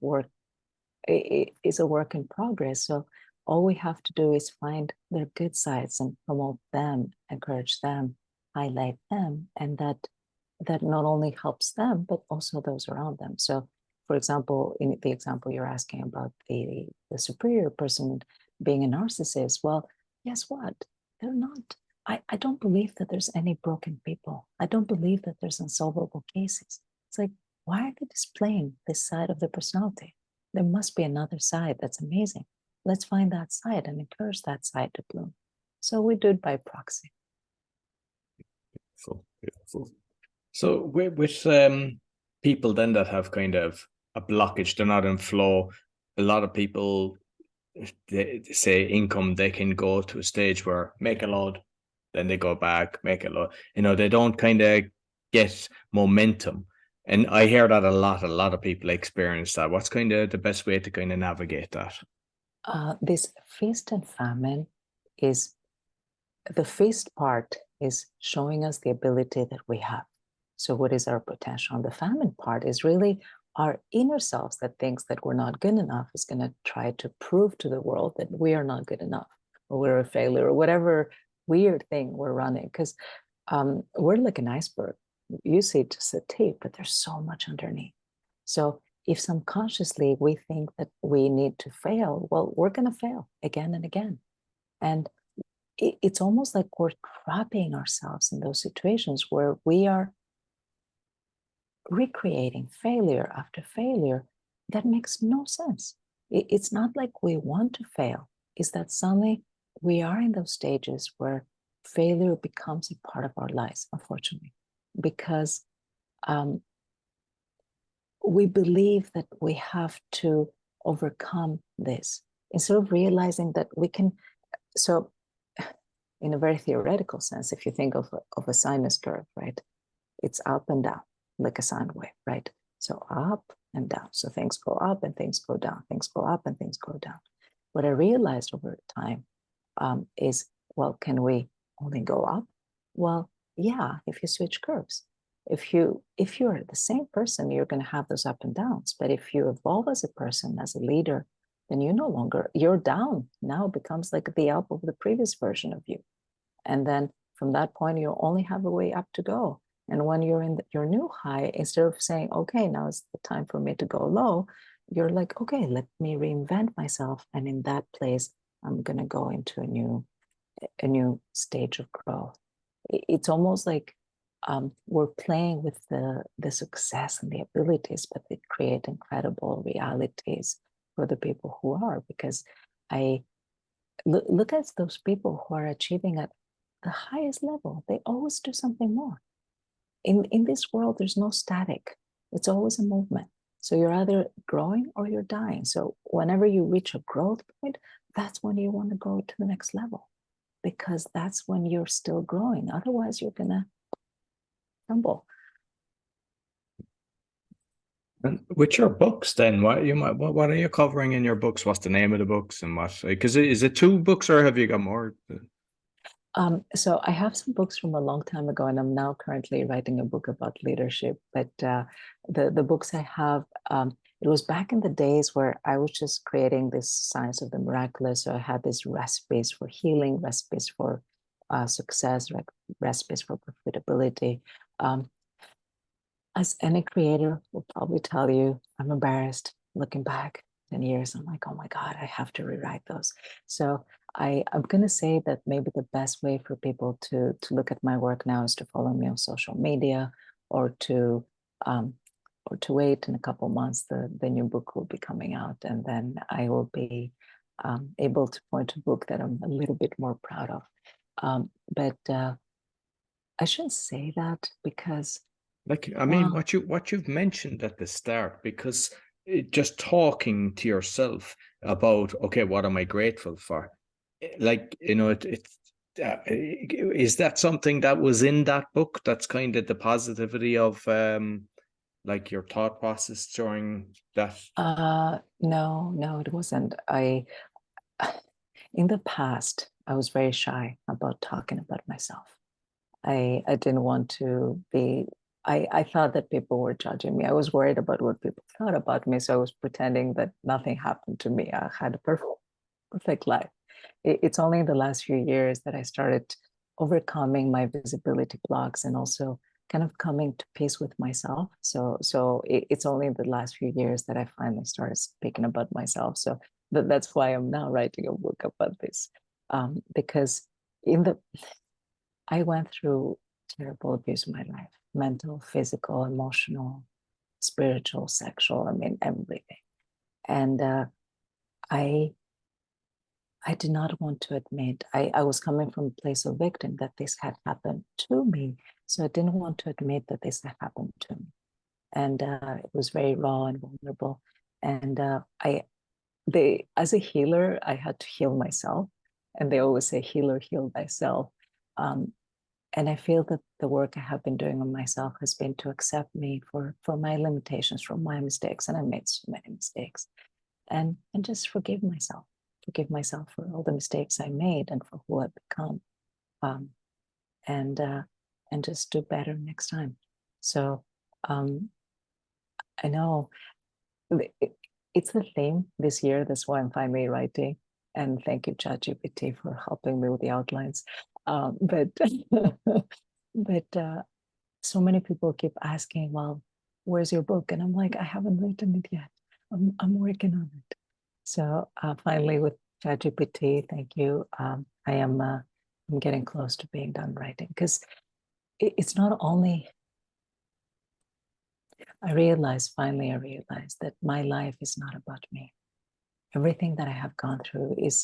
is a work in progress. So all we have to do is find their good sides and promote them, encourage them, highlight them, and that not only helps them but also those around them. So, for example, in the example you're asking about the superior person being a narcissist, well, guess what? They're not. I don't believe that there's any broken people. I don't believe that there's unsolvable cases. It's like, why are they displaying this side of their personality? There must be another side that's amazing. Let's find that side and encourage that side to bloom. So we do it by proxy. Beautiful, beautiful. So with people then that have kind of a blockage, they're not in flow. A lot of people, they say income, they can go to a stage where make a load, then they go back, make a load. You know, they don't kind of get momentum. And I hear that a lot. A lot of people experience that. What's kind of the best way to kind of navigate that? This feast and famine is the feast part is showing us the ability that we have. So, what is our potential? And the famine part is really our inner selves that thinks that we're not good enough is going to try to prove to the world that we are not good enough or we're a failure or whatever weird thing we're running. Because we're like an iceberg. You see just the tip, but there's so much underneath. So, if subconsciously we think that we need to fail, well, we're going to fail again and again. And it's almost like we're trapping ourselves in those situations where we are recreating failure after failure. That makes no sense. It's not like we want to fail. It's that suddenly we are in those stages where failure becomes a part of our lives, unfortunately, because we believe that we have to overcome this instead of realizing that we can. So in a very theoretical sense, if you think of a sinus curve, right? It's up and down, like a sine wave, right? So up and down. So things go up and things go down. Things go up and things go down. What I realized over time is, well, can we only go up? Well, yeah, if you switch curves. If you're the same person, you're going to have those up and downs. But if you evolve as a person, as a leader, then you no longer, your down now becomes like the up of the previous version of you. And then from that point, you only have a way up to go. And when you're in your new high, instead of saying, okay, now it's the time for me to go low, you're like, okay, let me reinvent myself. And in that place, I'm going to go into a new stage of growth. It's almost like we're playing with the success and the abilities, but they create incredible realities for the people who are. Because I look at those people who are achieving at the highest level. They always do something more. In this world, there's no static. It's always a movement. So you're either growing or you're dying. So whenever you reach a growth point, that's when you want to go to the next level, because that's when you're still growing. Otherwise, you're gonna crumble. And with your books, then what are you covering in your books? What's the name of the books and what? Because is it 2 books or have you got more? So I have some books from a long time ago, and I'm now currently writing a book about leadership. But the books I have, it was back in the days where I was just creating this science of the miraculous. So I had these recipes for healing, recipes for success, recipes for profitability. As any creator will probably tell you, I'm embarrassed looking back 10 years. I'm like, oh my God, I have to rewrite those. So I'm going to say that maybe the best way for people to look at my work now is to follow me on social media, or to wait in a couple months. The new book will be coming out, and then I will be able to point to a book that I'm a little bit more proud of. But I shouldn't say that because, Like, I mean, what you've mentioned at the start, because just talking to yourself about, okay, what am I grateful for? Like, you know, is that something that was in that book? That's kind of the positivity of like your thought process during that. no, it wasn't. In the past, I was very shy about talking about myself. I didn't want to be, I thought that people were judging me. I was worried about what people thought about me. So I was pretending that nothing happened to me. I had a perfect life. It's only in the last few years that I started overcoming my visibility blocks and also kind of coming to peace with myself. So it's only in the last few years that I finally started speaking about myself. So that's why I'm now writing a book about this, because I went through terrible abuse in my life: mental, physical, emotional, spiritual, sexual. I mean, everything. And I did not want to admit, I was coming from a place of victim, that this had happened to me. So I didn't want to admit that this had happened to me. And it was very raw and vulnerable. And as a healer, I had to heal myself. And they always say, healer, heal thyself. And I feel that the work I have been doing on myself has been to accept me for my limitations, for my mistakes. And I made so many mistakes. And just forgive myself for all the mistakes I made and for who I've become, and just do better next time. So I know it's the theme this year. That's why I'm finally writing. And thank you, ChatGPT, for helping me with the outlines. But so many people keep asking, well, where's your book? And I'm like, I haven't written it yet. I'm working on it. So finally, with ChatGPT, thank you. I'm getting close to being done writing, because it's not only. I realized that my life is not about me. Everything that I have gone through it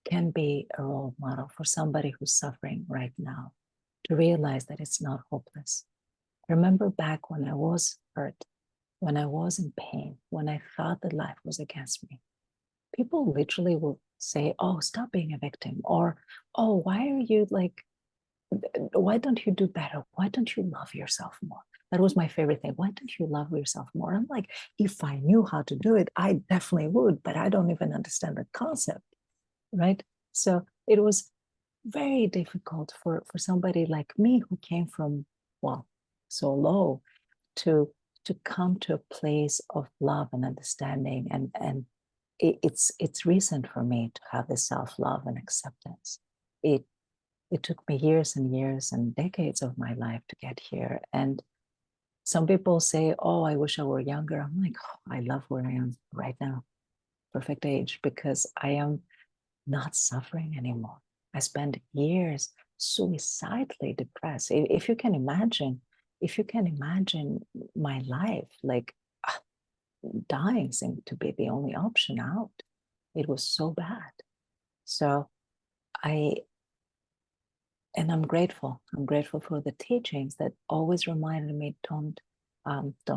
can be a role model for somebody who's suffering right now, to realize that it's not hopeless. Remember back when I was hurt, when I was in pain, when I thought that life was against me. People literally will say, oh, stop being a victim, or, oh, why don't you do better? Why don't you love yourself more? That was my favorite thing. Why don't you love yourself more? I'm like, if I knew how to do it, I definitely would, but I don't even understand the concept, right? So it was very difficult for somebody like me, who came from, well, so low, to come to a place of love and understanding, and it's recent for me to have this self-love and acceptance. It took me years and years and decades of my life to get here. And some people say, oh, I wish I were younger. I'm like, oh, I love where I am right now, perfect age, because I am not suffering anymore. I spent years suicidally depressed. If you can imagine my life, like dying seemed to be the only option out. It was so bad. So I'm grateful. I'm grateful for the teachings that always reminded me, don't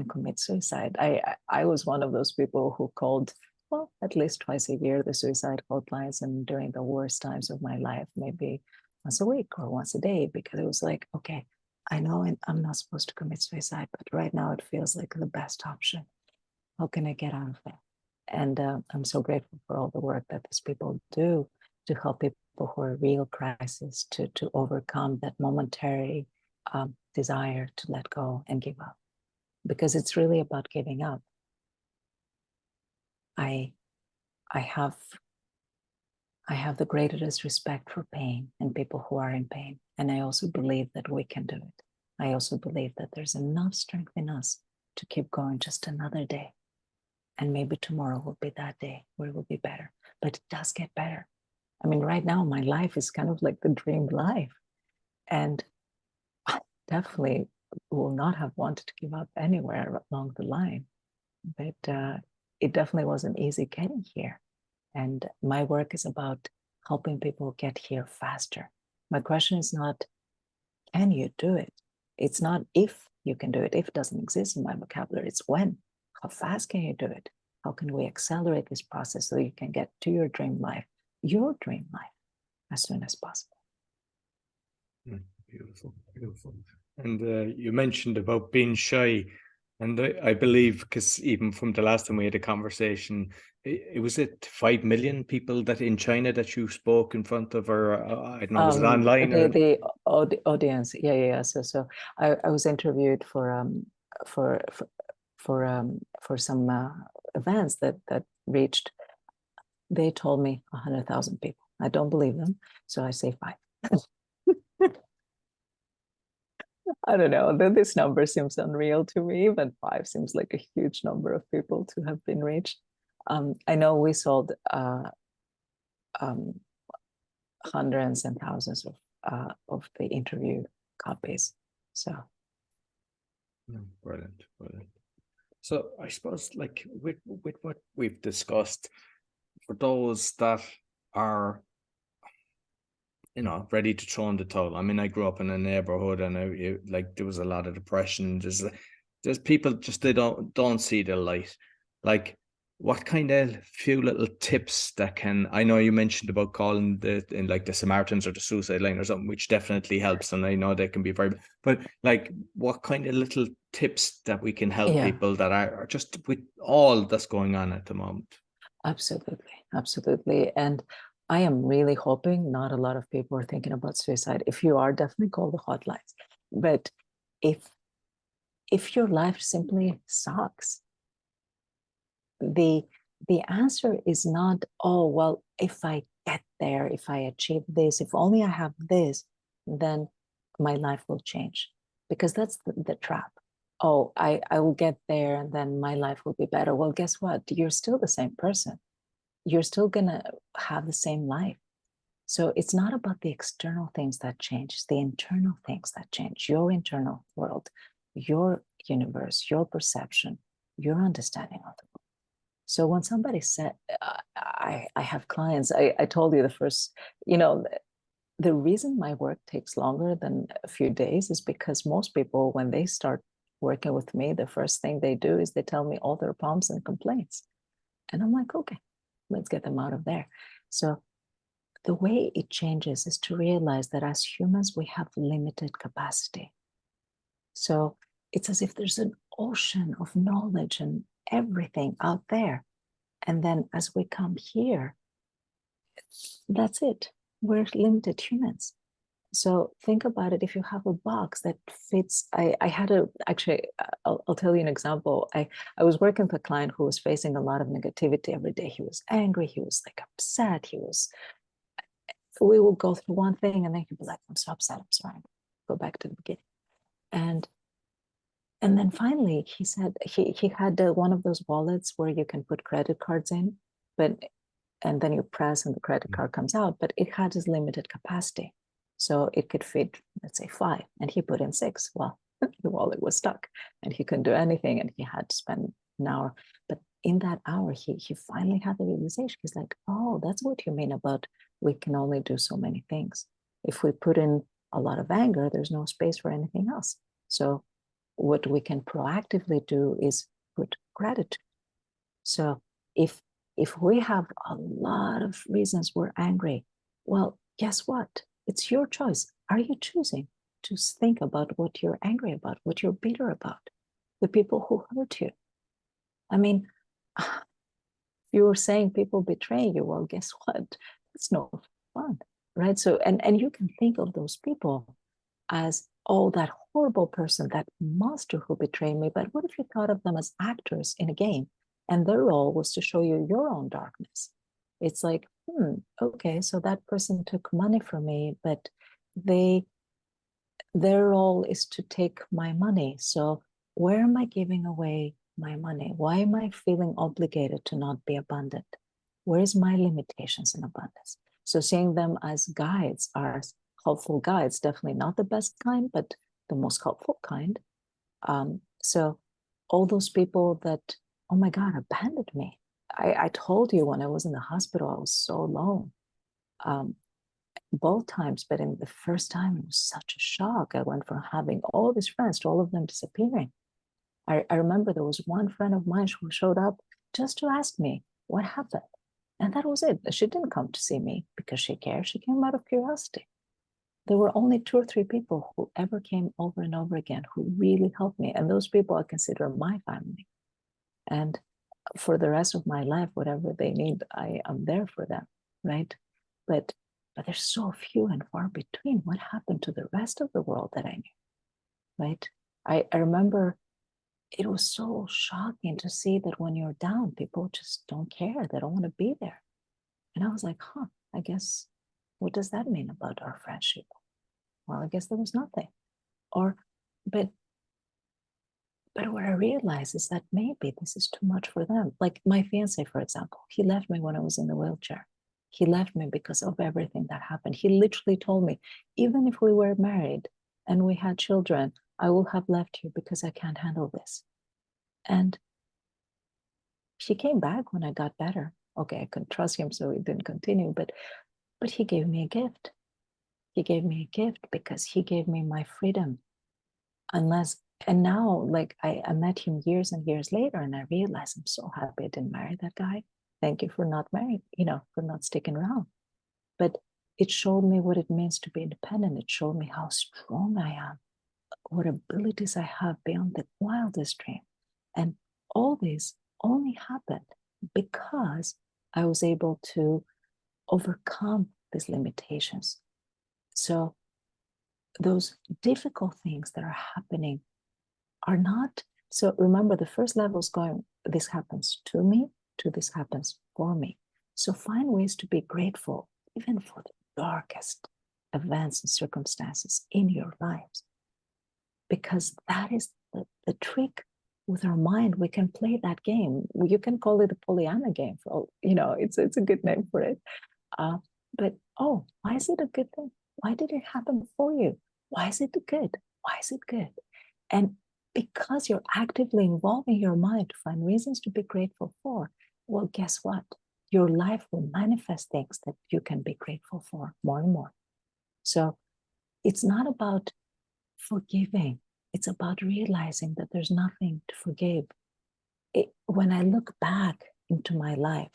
commit suicide. I was one of those people who called, well, at least twice a year, the suicide hotlines, and during the worst times of my life, maybe once a week or once a day, because it was like, okay, I know I'm not supposed to commit suicide, but right now it feels like the best option. How can I get out of that? And I'm so grateful for all the work that these people do to help people who are real crisis to overcome that momentary desire to let go and give up, because it's really about giving up. I have the greatest respect for pain and people who are in pain, and I also believe that we can do it. I also believe that there's enough strength in us to keep going just another day, and maybe tomorrow will be that day where it will be better. But it does get better. I mean, right now, my life is kind of like the dream life. And I definitely will not have wanted to give up anywhere along the line. But it definitely wasn't easy getting here. And my work is about helping people get here faster. My question is not, can you do it? It's not if you can do it. If it doesn't exist in my vocabulary, it's when. How fast can you do it? How can we accelerate this process so you can get to your dream life, as soon as possible? Beautiful, beautiful. And you mentioned about being shy. And I believe, because even from the last time we had a conversation, it was it 5 million people that in China that you spoke in front of, or I don't know, was it online or? The audience, yeah. So I was interviewed for for some events that reached. They told me 100,000 people. I don't believe them, so I say 5. I don't know. This number seems unreal to me, but 5 seems like a huge number of people to have been reached. I know we sold hundreds and thousands of the interview copies. So brilliant. So I suppose, like, with what we've discussed, for those that are, you know, ready to throw in the towel. I mean, I grew up in a neighborhood, and like there was a lot of depression. There's people just, they don't see the light. Like, what kind of few little tips that can, I know you mentioned about calling like the Samaritans or the suicide line or something, which definitely helps, and I know they can be very, but like, what kind of little tips that we can help people that are just with all that's going on at the moment? Absolutely. And I am really hoping not a lot of people are thinking about suicide. If you are, definitely call the hotlines. But if your life simply sucks, the answer is not, oh, well, if I get there, if I achieve this, if only I have this, then my life will change. Because that's the trap. Oh, I will get there and then my life will be better. Well, guess what? You're still the same person. You're still going to have the same life. So it's not about the external things that change, it's the internal things that change. Your internal world, your universe, your perception, your understanding of the world. So when somebody said, I have clients, I told you the first, the reason my work takes longer than a few days is because most people, when they start working with me, the first thing they do is they tell me all their problems and complaints. And I'm like, okay, let's get them out of there. So the way it changes is to realize that as humans, we have limited capacity. So it's as if there's an ocean of knowledge and everything out there. And then as we come here, that's it. We're limited humans. So think about it. If you have a box that fits, I had I'll tell you an example. I was working with a client who was facing a lot of negativity every day. He was angry. He was like upset. We will go through one thing and then he'd be like, I'm so upset. I'm sorry. Go back to the beginning. And then finally he said he had one of those wallets where you can put credit cards in, and then you press and the credit card comes out, but it had this limited capacity. So it could fit, let's say 5, and he put in 6. Well, the wallet was stuck and he couldn't do anything and he had to spend an hour. But in that hour, he finally had the realization. He's like, oh, that's what you mean about we can only do so many things. If we put in a lot of anger, there's no space for anything else. So what we can proactively do is put gratitude. So if we have a lot of reasons we're angry, well, guess what? It's your choice. Are you choosing to think about what you're angry about, what you're bitter about, the people who hurt you? I mean, you were saying people betray you. Well, guess what? It's no fun, right? So, and you can think of those people as, oh, that horrible person, that monster who betrayed me. But what if you thought of them as actors in a game and their role was to show you your own darkness? It's like, okay, so that person took money from me, but their role is to take my money. So where am I giving away my money? Why am I feeling obligated to not be abundant? Where's my limitations in abundance? So seeing them as guides, are helpful guides, definitely not the best kind, but the most helpful kind. So all those people that, oh my God, abandoned me. I told you when I was in the hospital, I was so alone. Both times, but in the first time, it was such a shock. I went from having all these friends to all of them disappearing. I remember there was one friend of mine who showed up just to ask me what happened. And that was it. She didn't come to see me because she cared. She came out of curiosity. there were only 2 or 3 people who ever came over and over again who really helped me. And those people I consider my family. And for the rest of my life, whatever they need, I am there for them, right? But there's so few and far between. What happened to the rest of the world that I knew, right? I remember it was so shocking to see that when you're down, people just don't care. They don't want to be there. And I was like, I guess, what does that mean about our friendship? Well, I guess there was nothing. But what I realized is that maybe this is too much for them. Like my fiance, for example, he left me when I was in the wheelchair. He left me because of everything that happened. He literally told me, even if we were married and we had children, I will have left you because I can't handle this. And he came back when I got better. Okay, I couldn't trust him, so we didn't continue, but he gave me a gift. He gave me a gift because he gave me my freedom. And now, like I met him years and years later, and I realized I'm so happy I didn't marry that guy. Thank you for not marrying, for not sticking around. But it showed me what it means to be independent. It showed me how strong I am, what abilities I have beyond the wildest dream. And all this only happened because I was able to overcome these limitations. So those difficult things that are happening are not, so remember the first level is going, this happens to me, to this happens for me. So find ways to be grateful, even for the darkest events and circumstances in your lives. Because that is the trick with our mind. We can play that game. You can call it the Pollyanna game. It's a good name for it. But why is it a good thing? Why did it happen for you? Why is it good? Why is it good? And because you're actively involving your mind to find reasons to be grateful for, well, guess what? Your life will manifest things that you can be grateful for more and more. So it's not about forgiving. It's about realizing that there's nothing to forgive. When I look back into my life,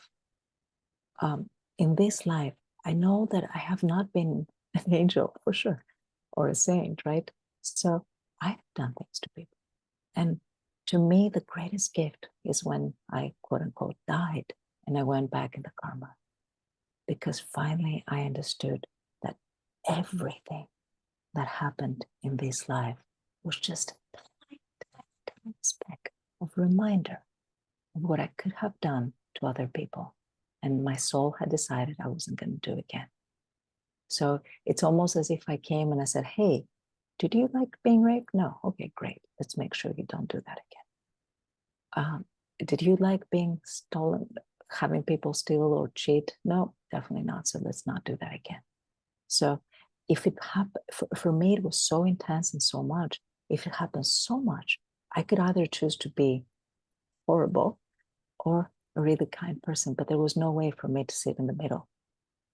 in this life, I know that I have not been an angel for sure, or a saint, right? So I've done things to people. And to me, the greatest gift is when I, quote unquote, died and I went back in the karma. Because finally I understood that everything that happened in this life was just a tiny speck of reminder of what I could have done to other people. And my soul had decided I wasn't going to do again. So it's almost as if I came and I said, hey, did you like being raped? No. Okay, great. Let's make sure you don't do that again. Did you like being stolen, having people steal or cheat? No, definitely not. So let's not do that again. So if it happened, for me, it was so intense and so much. If it happens so much, I could either choose to be horrible or a really kind person, but there was no way for me to sit in the middle.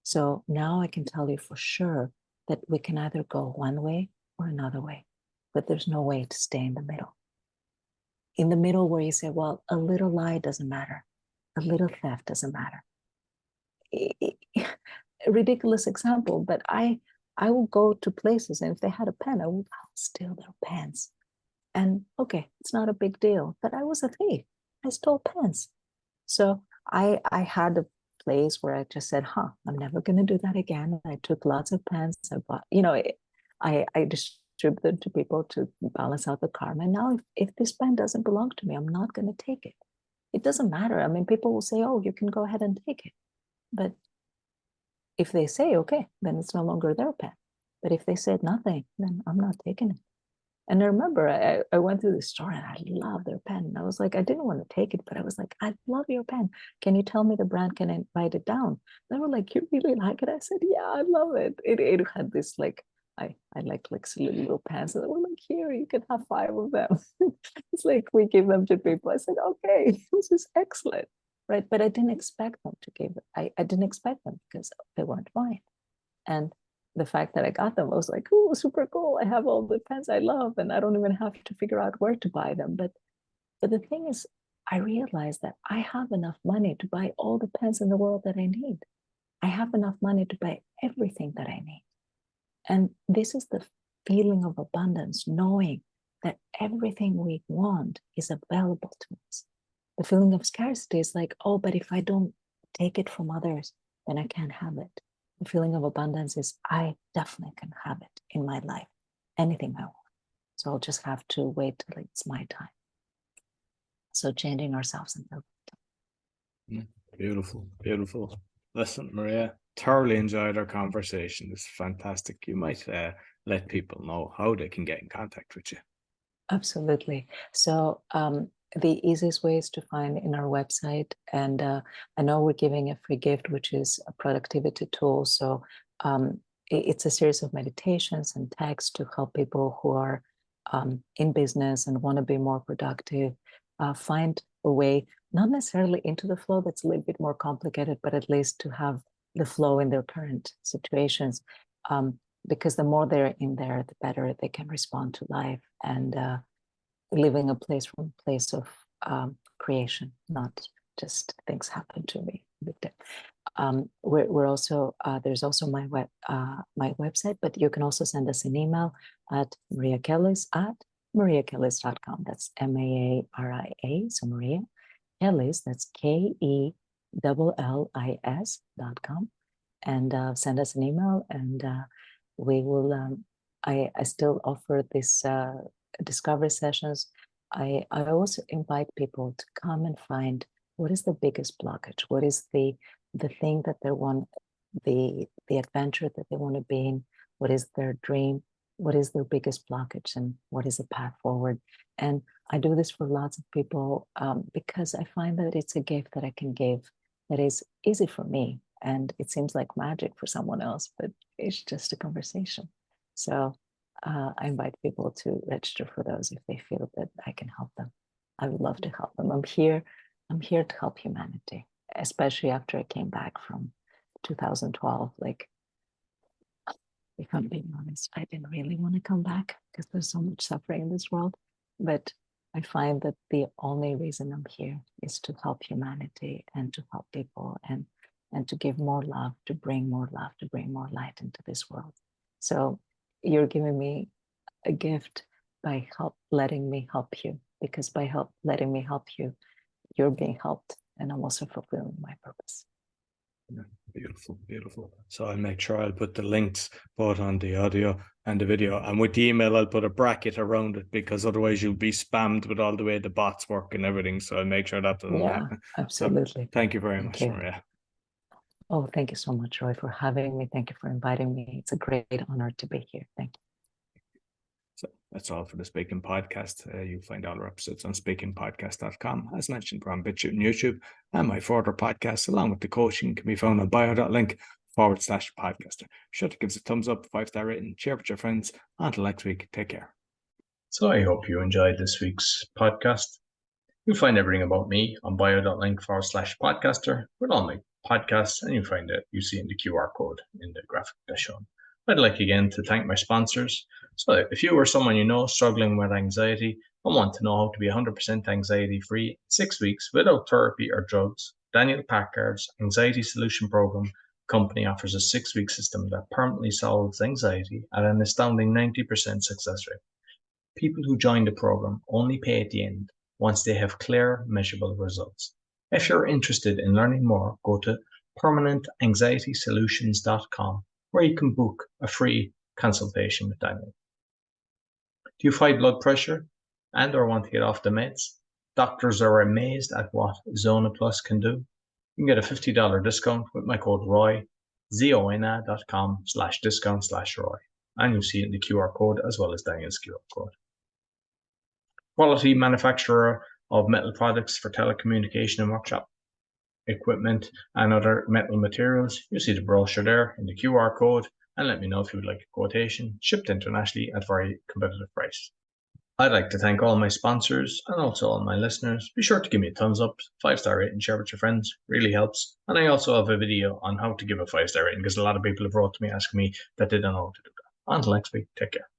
So now I can tell you for sure that we can either go one way or another way, but there's no way to stay in the middle. In the middle where you say, well, a little lie doesn't matter. A little theft doesn't matter. A ridiculous example, but I will go to places and if they had a pen, I'll steal their pens. And okay, it's not a big deal, but I was a thief. I stole pens. So I had a place where I just said, I'm never going to do that again. I took lots of pens. I bought, I distributed to people to balance out the karma. And now if this pen doesn't belong to me, I'm not going to take it. It doesn't matter. I mean, people will say, you can go ahead and take it. But if they say, okay, then it's no longer their pen. But if they said nothing, then I'm not taking it. And I remember I went through the store and I loved their pen. And I was like, I didn't want to take it, but I was like, I love your pen. Can you tell me the brand? Can I write it down? They were like, you really like it? I said, yeah, I love it. It had this I like silly little pens. And they were like, here, you can have 5 of them. It's like we give them to people. I said, okay, this is excellent. Right. But I didn't expect them to give it. I didn't expect them because they weren't mine. And the fact that I got them, I was like, oh, super cool. I have all the pens I love and I don't even have to figure out where to buy them. But the thing is, I realized that I have enough money to buy all the pens in the world that I need. I have enough money to buy everything that I need. And this is the feeling of abundance, knowing that everything we want is available to us. The feeling of scarcity is like, oh, but if I don't take it from others, then I can't have it. The feeling of abundance is, I definitely can have it in my life, anything I want. So I'll just have to wait till it's my time. So changing ourselves until. Beautiful, beautiful. Listen, Maria, thoroughly enjoyed our conversation. It's fantastic. You might let people know how they can get in contact with you. Absolutely. So the easiest way is to find in our website. And I know we're giving a free gift, which is a productivity tool. So it's a series of meditations and texts to help people who are in business and want to be more productive, find a way, not necessarily into the flow, that's a little bit more complicated, but at least to have the flow in their current situations. Because the more they're in there, the better they can respond to life and living a place from a place of creation, not just things happen to me. We're also there's also my website, but you can also send us an email at mariakellis@mariakellis.com. That's MAARIA, so Maria Kellis, that's KELLIS.com, and send us an email, and we will. I still offer this discovery sessions. I also invite people to come and find what is the biggest blockage, what is the thing that they want, the adventure that they want to be in, what is their dream, what is their biggest blockage, and what is the path forward. And I do this for lots of people because I find that it's a gift that I can give that is easy for me, and it seems like magic for someone else, but it's just a conversation. So I invite people to register for those if they feel that I can help them. I would love to help them. I'm here to help humanity, especially after I came back from 2012. Like, if I'm being honest, I didn't really want to come back because there's so much suffering in this world. But I find that the only reason I'm here is to help humanity and to help people and to give more love, to bring more love, to bring more light into this world. So you're giving me a gift by letting me help you, because by letting me help you, you're being helped, and I'm also fulfilling my purpose. Yeah, beautiful, beautiful. So I'll make sure I'll put the links both on the audio and the video, and with the email I'll put a bracket around it, because otherwise you'll be spammed with all the way the bots work and everything. So I'll make sure that doesn't happen. Absolutely. So thank you very much, Maria. Oh, thank you so much, Roy, for having me. Thank you for inviting me. It's a great honor to be here. Thank you. So that's all for the Speaking Podcast. You'll find all our episodes on speakingpodcast.com. As mentioned, we're on BitChute and YouTube, and my further podcasts, along with the coaching, can be found on bio.link/podcaster. Sure to give us a thumbs up, 5-star rating, share with your friends. Until next week, take care. So I hope you enjoyed this week's podcast. You'll find everything about me on bio.link/podcaster with all my podcasts, and you'll find it, you see in the QR code in the graphic that's shown. I'd like again to thank my sponsors. So if you or someone you know struggling with anxiety and want to know how to be 100% anxiety free in 6 weeks without therapy or drugs, Daniel Packard's Anxiety Solution Program company offers a 6-week system that permanently solves anxiety at an astounding 90% success rate. People who join the program only pay at the end once they have clear, measurable results. If you're interested in learning more, go to permanentanxietysolutions.com, where you can book a free consultation with Daniel. Do you fight blood pressure and or want to get off the meds? Doctors are amazed at what Zona Plus can do. You can get a $50 discount with my code ROY, zona.com/discount/ROY. And you'll see it in the QR code as well as Daniel's QR code. Quality manufacturer of metal products for telecommunication and workshop equipment and other metal materials. You see the brochure there in the QR code, and let me know if you would like a quotation, shipped internationally at very competitive price. I'd like to thank all my sponsors and also all my listeners. Be sure to give me a thumbs up, 5-star rating, share with your friends, really helps. And I also have a video on how to give a 5-star rating, because a lot of people have wrote to me asking me that they don't know how to do that. Until next week, take care.